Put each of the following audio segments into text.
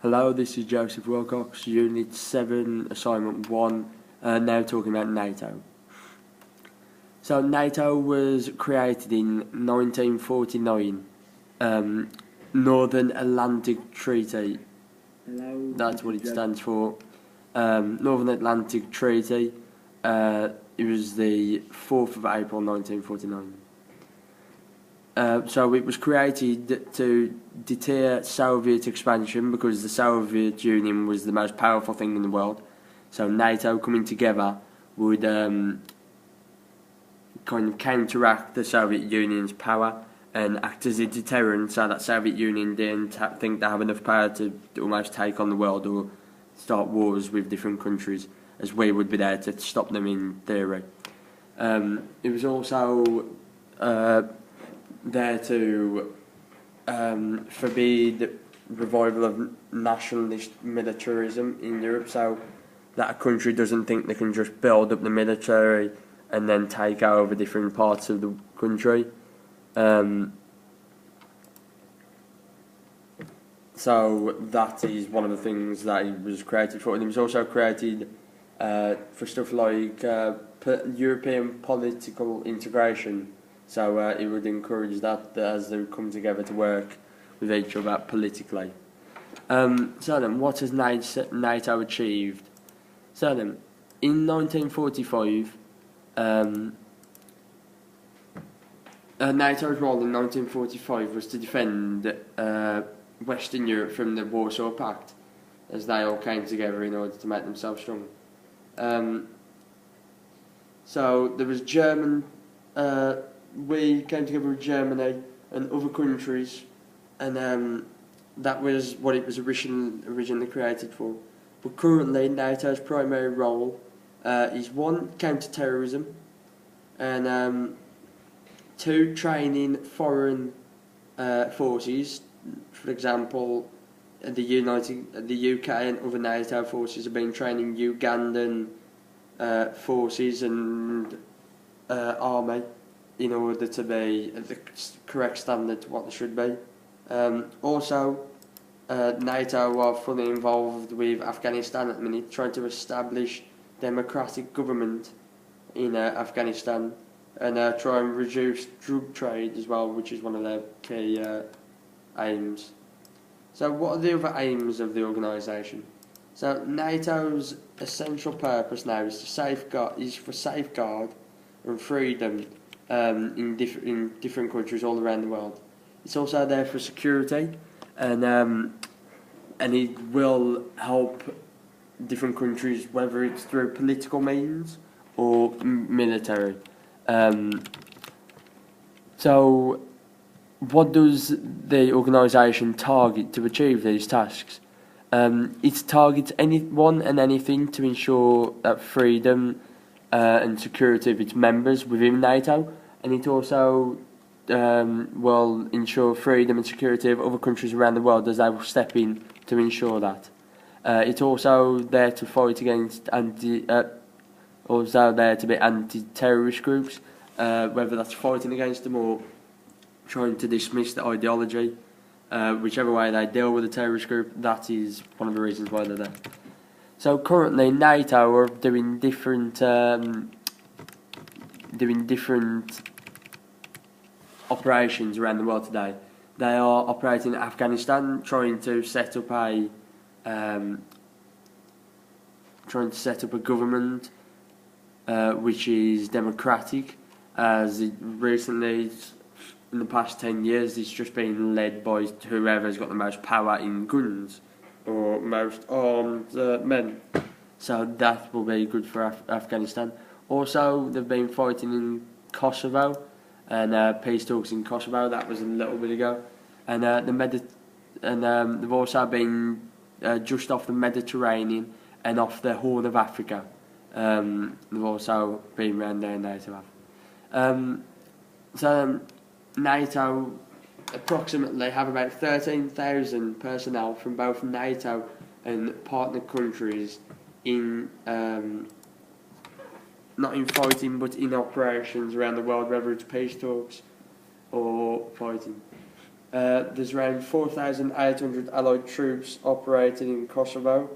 Hello, this is Joseph Wilcox, Unit 7, Assignment 1, now talking about NATO. So NATO was created in 1949, Northern Atlantic Treaty. Hello. That's what it stands for. Northern Atlantic Treaty. It was the 4th of April 1949. So it was created to deter Soviet expansion because the Soviet Union was the most powerful thing in the world. So NATO coming together would kind of counteract the Soviet Union's power and act as a deterrent so that Soviet Union didn't think they have enough power to almost take on the world or start wars with different countries, as we would be there to stop them in theory. It was also there to forbid revival of nationalist militarism in Europe, so that a country doesn't think they can just build up the military and then take over different parts of the country. So that is one of the things that it was created for, and it was also created for stuff like European political integration. So it would encourage that as they come together to work with each other politically. So then, what has NATO achieved? So then, in 1945, NATO's role in 1945 was to defend Western Europe from the Warsaw Pact, as they all came together in order to make themselves strong. So there was German. We came together with Germany and other countries, and that was what it was originally created for. But currently, NATO's primary role is 1, counter-terrorism, and 2, training foreign forces. For example, the UK and other NATO forces have been training Ugandan forces and army in order to be at the correct standard to what they should be. Also, NATO are fully involved with Afghanistan at the minute, trying to establish democratic government in Afghanistan and try and reduce drug trade as well, which is one of their key aims. So what are the other aims of the organisation? So NATO's essential purpose now is for safeguard and freedom in different countries all around the world. It's also there for security, and it will help different countries, whether it's through political means or military. So, what does the organisation target to achieve these tasks? It targets anyone and anything to ensure that freedom and security of its members within NATO, and it also will ensure freedom and security of other countries around the world as they will step in to ensure that. It's also there to fight against also there to be anti-terrorist groups, whether that's fighting against them or trying to dismiss the ideology. Whichever way they deal with a terrorist group, that is one of the reasons why they're there. So currently, NATO are doing different operations around the world today. They are operating in Afghanistan, trying to set up a government which is democratic. As it recently, in the past 10 years, it's just been led by whoever's got the most power in guns or most armed men. So that will be good for Afghanistan. Also, they've been fighting in Kosovo and peace talks in Kosovo. That was a little bit ago, and they've also been just off the Mediterranean and off the Horn of Africa. They've also been around there. NATO have. So NATO approximately have about 13,000 personnel from both NATO and partner countries in not in fighting but in operations around the world, whether it's peace talks or fighting. There's around 4,800 Allied troops operating in Kosovo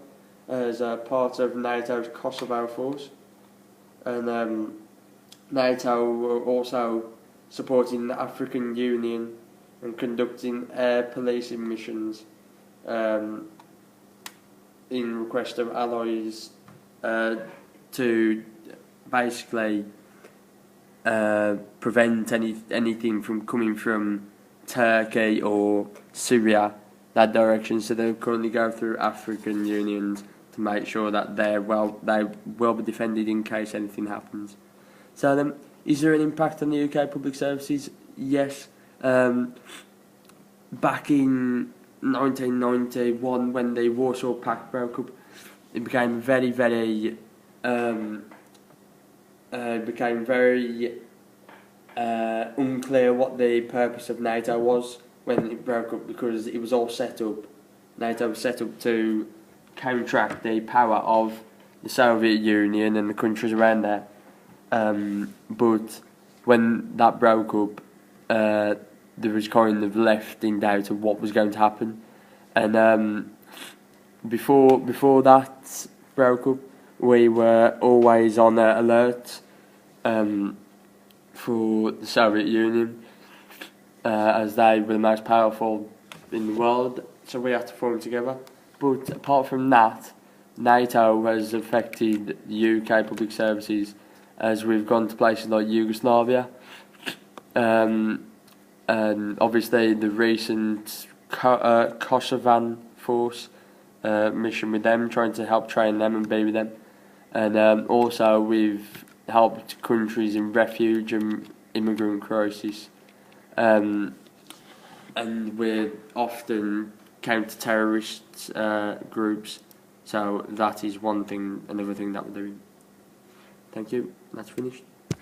as part of NATO's Kosovo force, and NATO are also supporting the African Union and conducting air policing missions in request of allies to basically prevent anything from coming from Turkey or Syria, that direction. So they currently go through African unions to make sure that they will be defended in case anything happens. So then, is there an impact on the UK public services? Yes. Back in 1991, when the Warsaw Pact broke up, it became very unclear what the purpose of NATO was when it broke up, because it was all set up. NATO was set up to counteract the power of the Soviet Union and the countries around there. But when that broke up, there was kind of left in doubt of what was going to happen. And before that broke up, we were always on alert for the Soviet Union, as they were the most powerful in the world, so we had to form together. But apart from that, NATO has affected the UK public services, as we've gone to places like Yugoslavia, and obviously the recent Kosovan force mission with them, trying to help train them and be with them. And also we've helped countries in refuge and immigrant crisis, and we're often counter-terrorist groups, so that is another thing that we're doing. Thank you, that's finished.